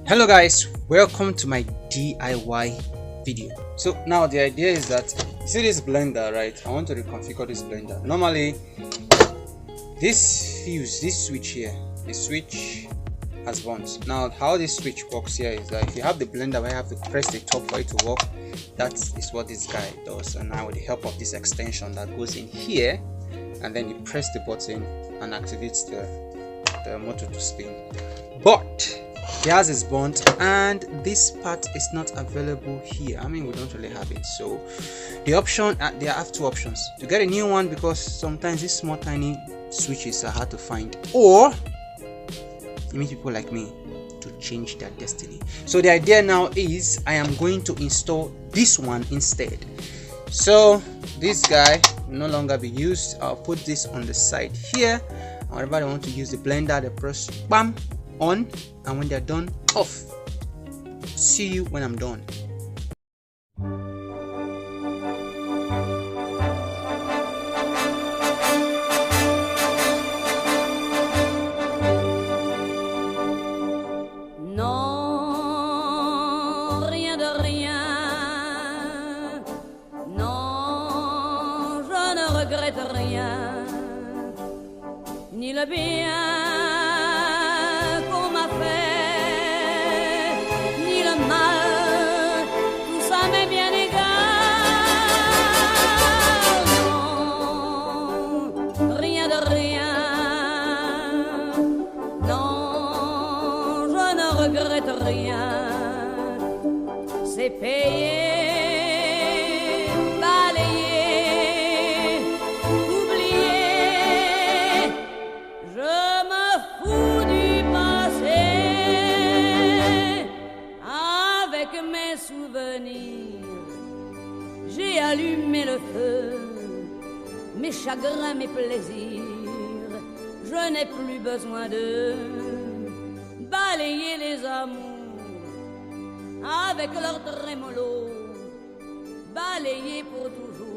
Hello guys, welcome to my DIY video. So now the idea is that you see this blender, right? I want to reconfigure this blender. Normally this fuse, this switch here, the switch has buttons. Now how this switch works here is that if you have the blender where you have to press the top for it to work, that is what this guy does. And now with the help of this extension that goes in here, and then you press the button and activates the motor to spin. But it has its bond and this part is not available here. I mean, we don't really have it. So the option, there are two options to get a new one, because sometimes these small tiny switches are hard to find, or you meet people like me to change their destiny. So the idea now is I am going to install this one instead. So this guy will no longer be used. I'll put this on the side here. Whenever I want to use the blender, they press bam on, and when they're done, off. See you when I'm done. Non, rien de rien. Non, je ne regrette rien, ni le bien qu'on m'a fait, ni le mal, tout ça m'est bien égal. Non, rien de rien. Non, je ne regrette rien. C'est payé, balayé, oublié. Je me fous du passé. Avec mes souvenirs, j'ai allumé le feu. Mes chagrins, mes plaisirs, je n'ai plus besoin de balayer les amours avec leur trémolo, balayer pour toujours.